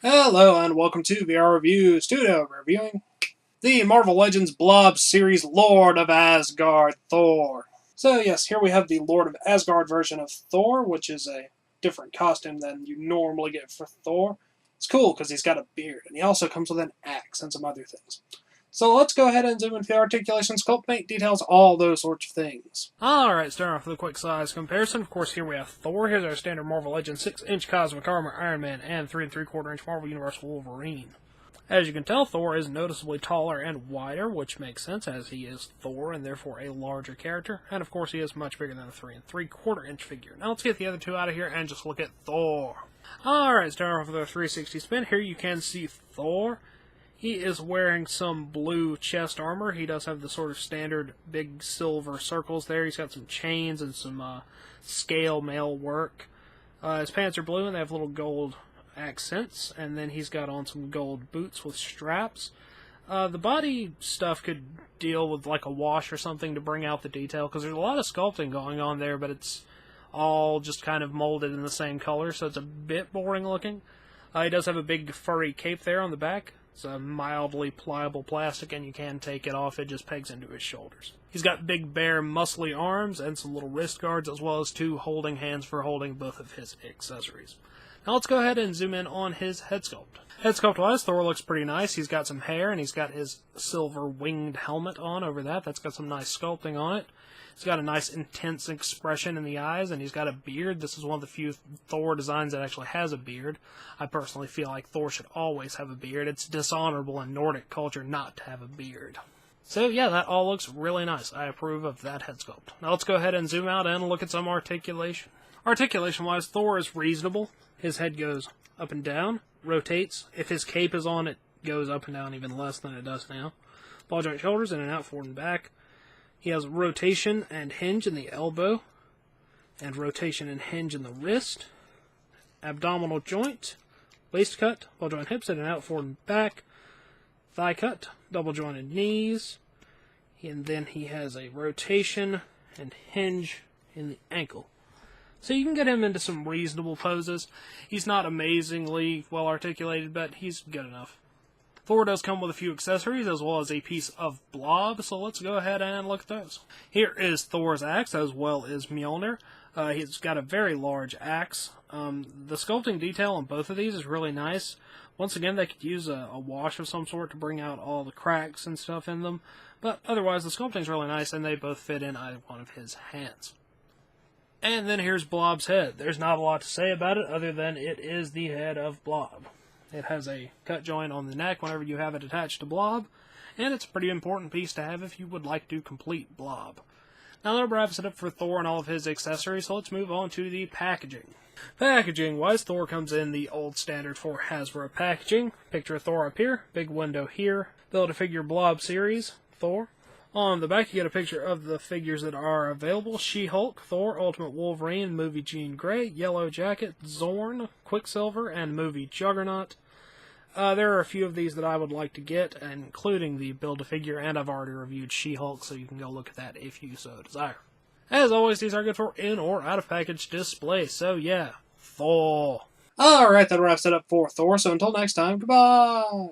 Hello and welcome to VR Review Studio, reviewing the Marvel Legends Blob series Lord of Asgard Thor. So yes, here we have the Lord of Asgard version of Thor, which is a different costume than you normally get for Thor. It's cool because he's got a beard, and he also comes with an axe and some other things. So let's go ahead and zoom into the articulation, sculpt, paint, details, all those sorts of things. Alright, starting off with a quick size comparison. Of course, here we have Thor. Here's our standard Marvel Legends 6-inch Cosmic Armor Iron Man and 3 3/4 inch Marvel Universe Wolverine. As you can tell, Thor is noticeably taller and wider, which makes sense as he is Thor and therefore a larger character. And of course, he is much bigger than a 3 3/4 inch figure. Now let's get the other two out of here and just look at Thor. Alright, starting off with our 360 spin. Here you can see Thor. He is wearing some blue chest armor. He does have the sort of standard big silver circles there. He's got some chains and some scale mail work. His pants are blue and they have little gold accents. And then he's got on some gold boots with straps. The body stuff could deal with like a wash or something to bring out the detail, because there's a lot of sculpting going on there, but it's all just kind of molded in the same color, so it's a bit boring looking. He does have a big furry cape there on the back. It's a mildly pliable plastic, and you can take it off. It just pegs into his shoulders. He's got big, bare, muscly arms and some little wrist guards, as well as two holding hands for holding both of his accessories. Now let's go ahead and zoom in on his head sculpt. Head sculpt-wise, Thor looks pretty nice. He's got some hair, and he's got his silver winged helmet on over that. That's got some nice sculpting on it. He's got a nice intense expression in the eyes, and he's got a beard. This is one of the few Thor designs that actually has a beard. I personally feel like Thor should always have a beard. It's dishonorable in Nordic culture not to have a beard. So yeah, that all looks really nice. I approve of that head sculpt. Now let's go ahead and zoom out and look at some articulation. Articulation-wise, Thor is reasonable. His head goes up and down, rotates. If his cape is on, it goes up and down even less than it does now. Ball joint shoulders, in and out, forward and back. He has rotation and hinge in the elbow, and rotation and hinge in the wrist. Abdominal joint, waist cut, ball joint hips, in and out, forward and back. Thigh cut, double jointed knees. And then he has a rotation and hinge in the ankle. So you can get him into some reasonable poses. He's not amazingly well articulated, but he's good enough. Thor does come with a few accessories, as well as a piece of Blob, so let's go ahead and look at those. Here is Thor's axe, as well as Mjolnir. He's got a very large axe. The sculpting detail on both of these is really nice. Once again, they could use a wash of some sort to bring out all the cracks and stuff in them, but otherwise the sculpting is really nice, and they both fit in either one of his hands. And then here's Blob's head. There's not a lot to say about it, other than it is the head of Blob. It has a cut joint on the neck whenever you have it attached to Blob, and it's a pretty important piece to have if you would like to complete Blob. Now that wraps it up for Thor and all of his accessories, so let's move on to the packaging. Packaging-wise, Thor comes in the old standard for Hasbro packaging. Picture of Thor up here, big window here, Build-A-Figure Blob series, Thor. On the back, you get a picture of the figures that are available. She-Hulk, Thor, Ultimate Wolverine, Movie Jean Grey, Yellow Jacket, Zorn, Quicksilver, and Movie Juggernaut. There are a few of these that I would like to get, including the Build-A-Figure, and I've already reviewed She-Hulk, so you can go look at that if you so desire. As always, these are good for in or out of package display, so yeah, Thor. Alright, that wraps it up for Thor, so until next time, goodbye!